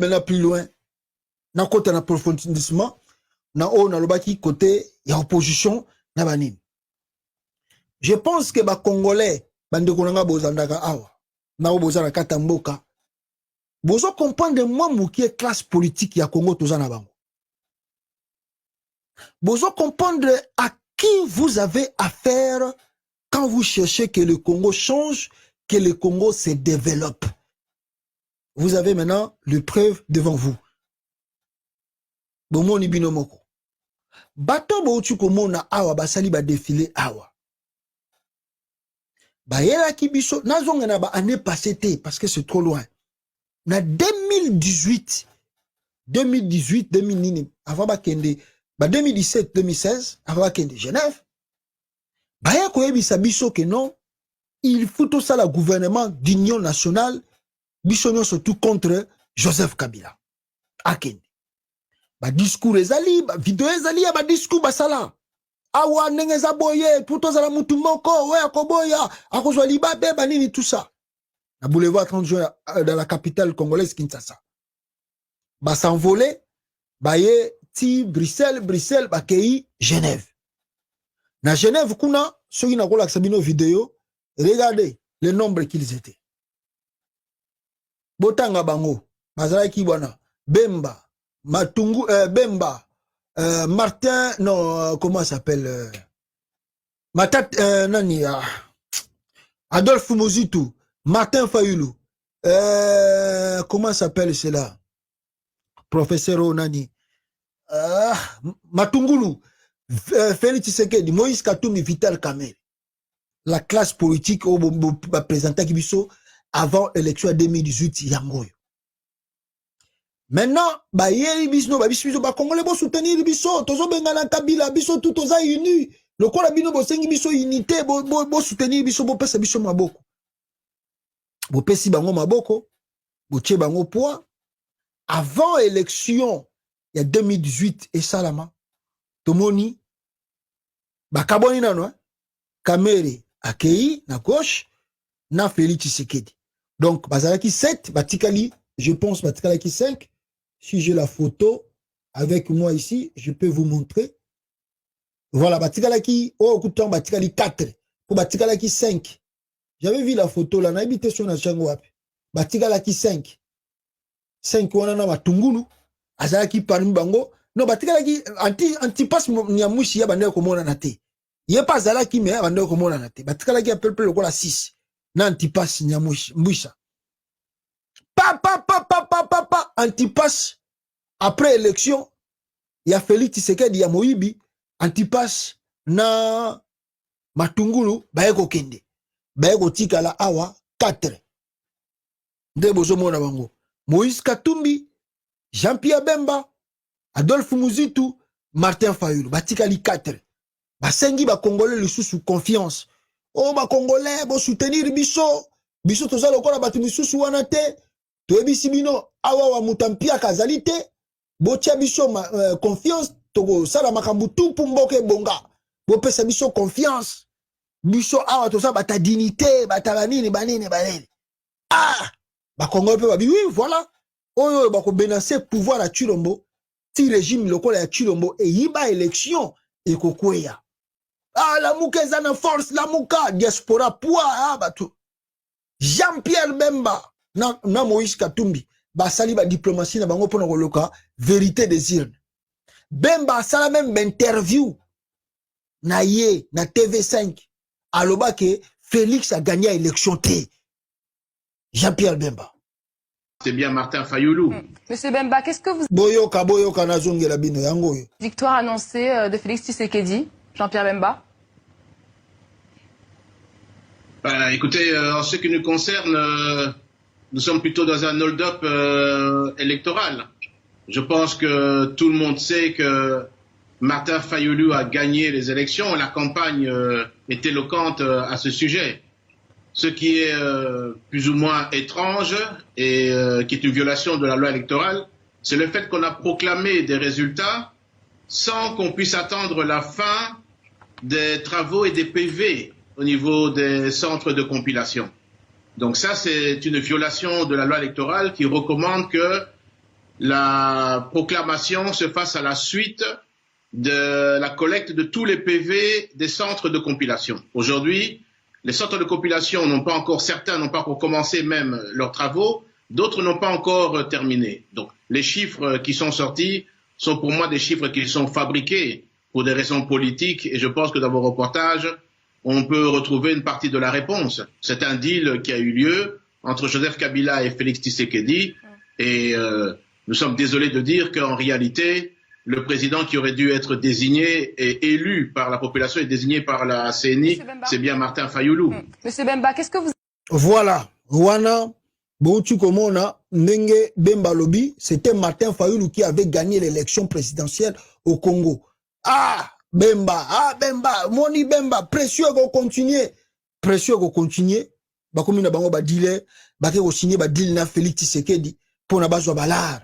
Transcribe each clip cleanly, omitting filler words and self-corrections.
maintenant plus loin, na côté na approfondissement, na o na lobaki côté ya opposition na banini. Je pense que ba Congolais bande konanga bozandaka awa na bozana kata mboka bozo comprendre moi qui est classe politique ya Congo tozana bango. Bozo comprendre à qui vous avez affaire quand vous cherchez que le Congo change, que le Congo se développe. Vous avez maintenant le preuve devant vous. Bomoni binomoko. Bato boutu komona awa basali ba défilé awa. Ba yela ki biso nazonga na ba année passée parce que c'est trop loin. Na 2018 2000 avant ba kende ba 2017 2016 avant ba kende Genève. Ba ya ko yebisa biso que non, il faut tout ça le gouvernement d'union nationale biso surtout contre Joseph Kabila. Akende. Ba discours ezali, ba vidéo ezali ya ba discours basala. Awa nengeza boye, tout ça la mutu moko, ouais akoboya, akozwa libabe banini tout ça. Na boulevard 30 juin dans la capitale congolaise Kinshasa. Ba s'envoler, ba ye ti Bruxelles, ba kei Genève. Na Genève kuna, ceux qui n'ont pas sabino vidéo, regardez le nombre qu'ils étaient. Botanga bango, bazala ki bwana, Bemba, Matungu, Bemba, Martin, non, comment ça s'appelle Matat, nani, Adolphe Mozitu, Martin Fayulu, comment s'appelle cela Professeur Onani, Matungulu, Félix Tshisekedi, Moïse Katumbi, Vital Kamerhe. La classe politique au présenté Kibiso avant l'élection 2018 yangoyo. Maintenant, ba yeri biso ba Congolais bo soutenir biso, tozo bengana Kabila biso tout toza uni. Le kola bino bo sengi biso unité bo soutenir biso bo pesa biso maboko. Bo pesi bango maboko, bo tie bango poids. Avant élection il y a 2018 et Salama Tomoni ba kaboni nano Kamerhe Akei na gauche na Félix Tshisekedi. Donc bazalaki 7 batikali, je pense batikali 5. Si j'ai la photo avec moi ici, je peux vous montrer. Voilà, batikali oh kutan batikali 4 pour batikali 5. J'avais vu la photo là, na habité sur na chango wapi. Batikali 5. 5 wana na matungulu azalaki parmi bango. Non batikali antipas nyamushi ya bande komona na te. Yé pas zalaki me bande komona na te. Batikala ki appelle le kola 6. Na antipas nyamwisha. Pa antipas après élection il y a Félix Tshisekedi ya Moibi antipas na matungulu bayeko kende. Bayeko tikala awa 4. Nde bozo mona bango. Moïse Katumbi, Jean-Pierre Bemba, Adolphe Muzitu, Martin Fayulu. Batikali 4. Basengi ba Congolais le sous confiance. Oh ba Congolais bo soutenir biso. Biso toza lokola batu misusu wana te. Toyebisi bino awa wa mutampia kazalite. Bo tia biso confiance togo sala makambu tout pour mboke bonga. Bo pesa biso confiance. Biso awa toza bata dignité, bata banini. Ah ba Congolais pe babi oui voilà. Oyo ba ko benancer pouvoir à Chilombo. Ti régime lokola ya Chilombo et yiba élection et kokweya. Ah, la mouka est en force, la mouka, diaspora, poids, ah, batou. Jean-Pierre Bemba, na Moïse Katumbi, basali ba diplomatie na bango pona koloka, vérité des urnes. Bemba, ça la même interview, na ye, na TV5, aloba ke Félix a gagné l'élection T. Jean-Pierre Bemba. C'est bien Martin Fayulu. Monsieur Bemba, qu'est-ce que vous... Boyoka, na zongela bino yango yo. Victoire annoncée de Félix Tshisekedi, Jean-Pierre Bemba. Écoutez, en ce qui nous concerne, nous sommes plutôt dans un hold-up électoral. Je pense que tout le monde sait que Martin Fayulu a gagné les élections. La campagne est éloquente à ce sujet. Ce qui est plus ou moins étrange et qui est une violation de la loi électorale, c'est le fait qu'on a proclamé des résultats sans qu'on puisse attendre la fin des travaux et des PV au niveau des centres de compilation. Donc ça, c'est une violation de la loi électorale qui recommande que la proclamation se fasse à la suite de la collecte de tous les PV des centres de compilation. Aujourd'hui, les centres de compilation n'ont pas encore, certains n'ont pas encore commencé même leurs travaux, d'autres n'ont pas encore terminé. Donc, les chiffres qui sont sortis sont pour moi des chiffres qui sont fabriqués pour des raisons politiques, et je pense que dans vos reportages, on peut retrouver une partie de la réponse. C'est un deal qui a eu lieu entre Joseph Kabila et Félix Tshisekedi, et nous sommes désolés de dire qu'en réalité, le président qui aurait dû être désigné et élu par la population et désigné par la CNI, c'est bien Martin Fayoulou. Monsieur Bemba, qu'est-ce que vous... Voilà. Wana, Boutu Komona, Nenge Bemba Lobby, c'était Martin Fayoulou qui avait gagné l'élection présidentielle au Congo. Ah, Bemba, Moni Bemba, précieux qu'on continue. Précieux qu'on continue. Bakomi na bango ba dealer, ba ke signer ba deal na Félix Tshisekedi pour na bazwa balar.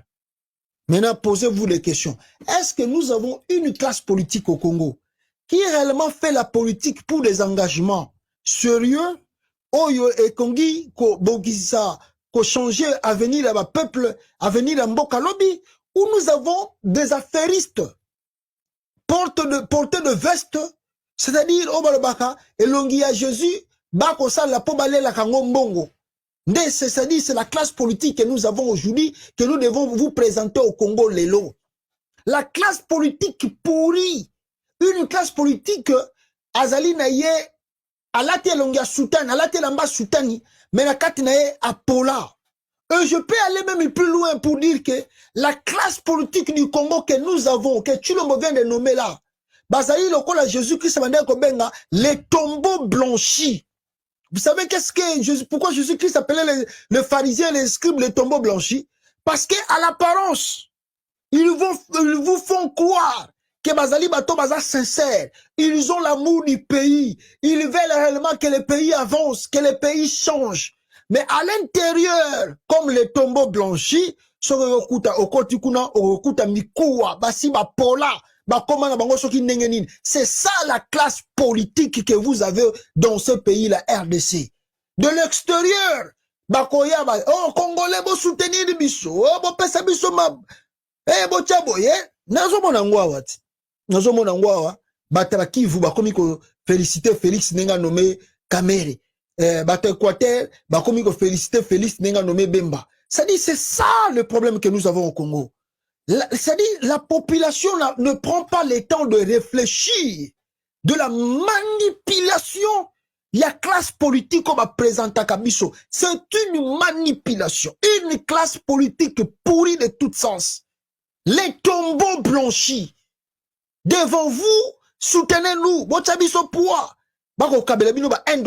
Maintenant, posez-vous les questions. Est-ce que nous avons une classe politique au Congo qui réellement fait la politique pour des engagements sérieux? Oyo et Kongi, ko bogisa, ko changer avenir à peuple, avenir à Mboka Lobby, où nous avons des affairistes porteurs de veste, c'est-à-dire Obalobaka, et Longi à Jésus, Bako sa la pobale la Kangombongo. C'est-à-dire c'est la classe politique que nous avons aujourd'hui, que nous devons vous présenter au Congo Lelo. La classe politique pourrie, une classe politique, Azali Naye, Alate Longia Soutani, Alate Lamba Soutani, mais la carte Naye Apola. Je peux aller même plus loin pour dire que la classe politique du Congo que nous avons, que tu le vient de nommer là, Bazali Lokola Jésus-Christ, les tombeaux blanchis. Vous savez pourquoi Jésus-Christ appelait les pharisiens, les scribes, les tombeaux blanchis? Parce qu'à l'apparence, ils vous font croire que Bazali Bato Baza sincère. Ils ont l'amour du pays. Ils veulent réellement que le pays avance, que le pays change. Mais à l'intérieur, comme les tombeaux blanchis, c'est ça la classe politique que vous avez dans ce pays, la RDC. De l'extérieur, oh, Congolais, vous soutenir de biso, oh, vous pesa biso ma, eh, vous tchaboye, nazo monangwa wat, nazo monangwa wa, batraki vous, bakomi ko féliciter Félix Nenga nommé Kamere, bata Équateur, bakomi ko féliciter Félix Nenga nommé Bemba. C'est-à-dire, c'est ça le problème que nous avons au Congo. C'est-à-dire, la population ne prend pas le temps de réfléchir, de la manipulation. Il y a classe politique comme à présenter à Kabiso. C'est une manipulation, une classe politique pourrie de tout sens. Les tombeaux blanchis. Devant vous, soutenez-nous. Bochabiso poids. Bako kabelabino ba $1,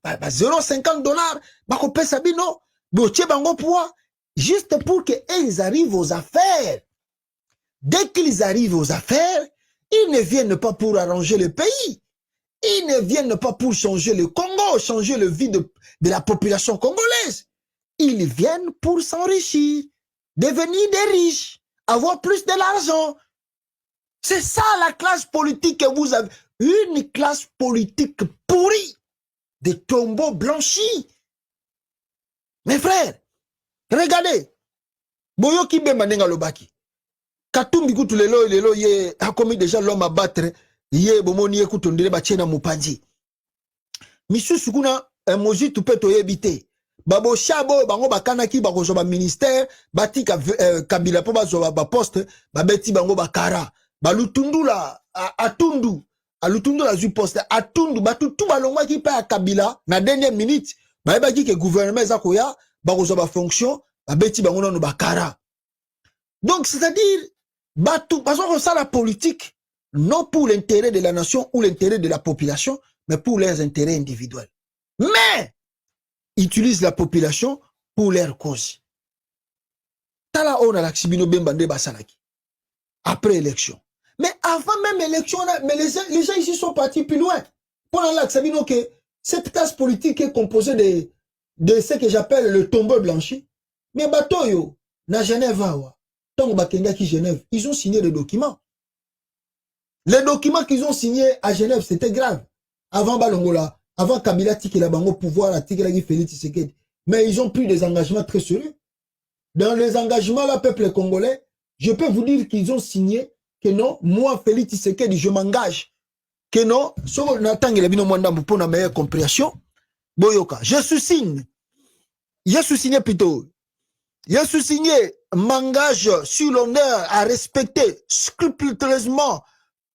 ba 0,50 $, bako pesabino, boche bango poids. Juste pour qu'ils arrivent aux affaires. Dès qu'ils arrivent aux affaires, ils ne viennent pas pour arranger le pays. Ils ne viennent pas pour changer le Congo, changer le vie de la population congolaise. Ils viennent pour s'enrichir, devenir des riches, avoir plus de l'argent. C'est ça la classe politique que vous avez. Une classe politique pourrie, des tombeaux blanchis. Mes frères, regardez. Boyoki Bemba Nenga Lobaki. Katumbi kutu lelo ye a commis déjà l'homme à battre. Ye bomoni ye kutondele bachena mupanzi. Misu sukuna moji tupeto yebite. Babo shabo bango bakanaki bako zoba ministère batika Kabila po bazoba ba poste babeti bango bakara. Balutundula atundu alutundu la zu poste atundu batutu balongwa ki pa Kabila na dernière minute ba ki ke gouvernement zakoya bako zoba fonction babeti bango no bakara. Donc c'est-à-dire batou parce que ça la politique non pour l'intérêt de la nation ou l'intérêt de la population, mais pour leurs intérêts individuels. Mais, ils utilisent la population pour leur cause. Tala on a l'axibino bembande basalaki. Après élection. Mais avant même élection, mais les gens ici sont partis plus loin. Pendant l'axibino que cette classe politique est composée de ce que j'appelle le tombeau blanchi. Mais batoyo, na Genève, tant bakenga qui Genève, ils ont signé des documents. Les documents qu'ils ont signés à Genève, c'était grave. Avant Balongola, avant Kabila Tikela Bango pouvoir, Tikela Félix Tshisekedi. Mais ils ont pris des engagements très sérieux. dans les engagements, le peuple congolais, je peux vous dire qu'ils ont signé que non, moi, Félix Tshisekedi, je m'engage. Que non, sur Nathan Gelabino Mwandambu pour la meilleure compréhension, Boyoka, je sous-signé plutôt. Je sous-signé, m'engage sur l'honneur à respecter scrupuleusement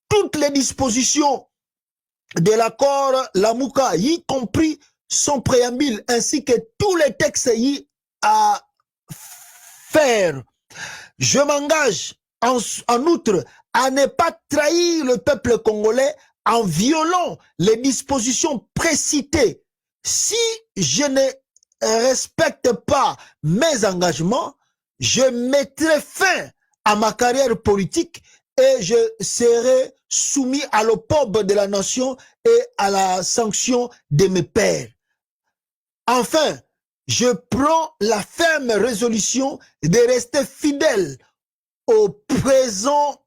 toutes les dispositions de l'accord Lamuka, y compris son préambule, ainsi que tous les textes y à faire. Je m'engage en outre à ne pas trahir le peuple congolais en violant les dispositions précitées. Si je ne respecte pas mes engagements, je mettrai fin à ma carrière politique et je serai soumis à l'opprobre de la nation et à la sanction de mes pairs. Enfin, je prends la ferme résolution de rester fidèle au présent,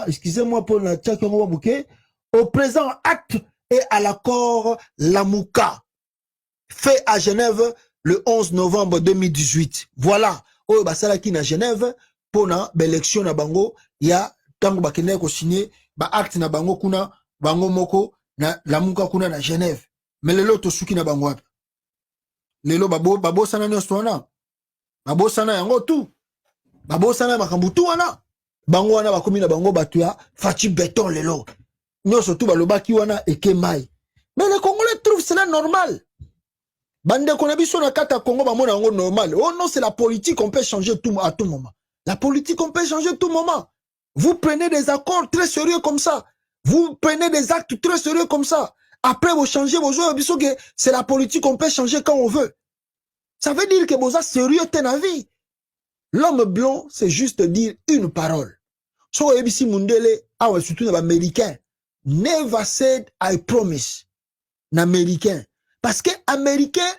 excusez-moi pour la tchèque, au présent acte et à l'accord Lamuka, fait à Genève le 11 novembre 2018. Voilà. Oh, bah, ça là qui na Genève, pour l'élection na bango, il y a tango bakene ko signé, ba acte na bango kuna, bango moko, na Lamuka kuna na Genève. Mais le lot suki na bango. Lelo babo sana nyoswana. Babo sana yango tout. Babo sana makambutu wana. Bango wana bakomi na bango batuya fachi béton lelo. Nyoso tout balobaki wana eke mai. Mais les Congolais trouvent cela normal. Bande konabiso na kata Congo bamona yango normal. Oh non, c'est la politique, on peut changer tout à tout moment. La politique, on peut changer tout moment. Vous prenez des accords très sérieux comme ça. Vous prenez des actes très sérieux comme ça. Après, vous changez vos joueurs, c'est la politique, on peut changer quand on veut. Ça veut dire que vous êtes sérieux, t'es la vie. L'homme blanc, c'est juste dire une parole. So, ABC Mundele, surtout les Américains, never said I promise. L'Américain. Parce que Américain,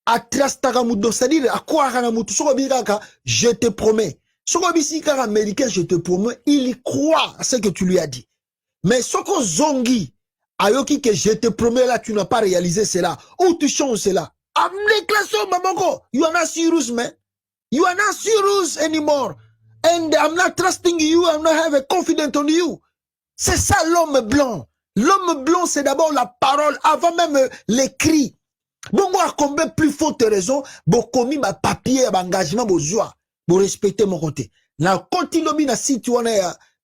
à Trastagamudo, c'est-à-dire à quoi je te promets. So, ABC Américain, je te promets, il y croit à ce que tu lui as dit. Mais ce que Zongi, ayoki que je te promets là, tu n'as pas réalisé cela. Ou tu changes cela. You are not serious, man. You are not serious anymore. And I'm not trusting you. I'm not having confidence on you. C'est ça l'homme blanc. L'homme blanc, c'est d'abord la parole avant même l'écrit. Bon, moi, combien plus faute raison, bon, commis ma papier, ma engagement, bon, joie, bon, respecter mon côté. Na continue na site wana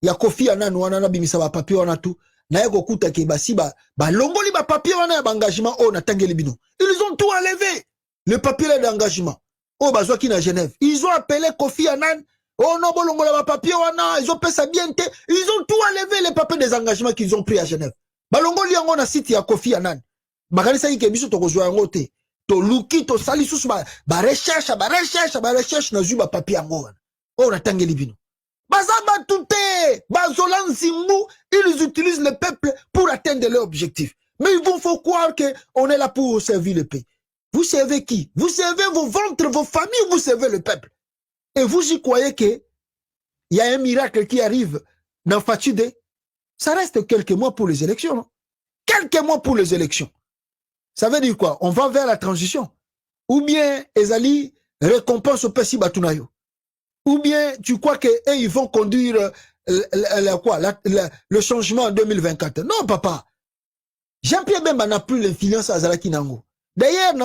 ya Kofi Annan wana na bimisa ba papier wana tout. Na yeko kuta ke basi ba longoli ba papier wana ya engagement oh na tangeli bino. Ils ont tout enlevé. Le papier d'engagement. Oh bazwa ki na Genève. Ils ont appelé Kofi Annan. Oh non bon longola ba papier wana, ils ont fait ça bien. Ils ont tout enlevé les papiers des engagements qu'ils ont pris à Genève. Ba longoli yango na site ya Kofi Annan. Bakanisa ki biso to kozwa yango te. To luki to sali susu ba recherche na zu ba papier yango wana. Oh na tangeli bino. Bazaba touté, bazolan zimbu, ils utilisent le peuple pour atteindre leur objectif. Mais ils vont faut croire que on est là pour servir le pays. Vous servez qui? Vous servez vos ventres, vos familles, vous servez le peuple. Et vous y croyez que il y a un miracle qui arrive dans Fatudé? Ça reste quelques mois pour les élections. Non? Quelques mois pour les élections. Ça veut dire quoi? On va vers la transition. Ou bien Ezali récompense au Pessi Batunayo. Ou bien tu crois que ils vont conduire le changement en 2024. Non, papa. Jean-Pierre Bemba n'a plus l'influence à Zalaki Nango. D'ailleurs,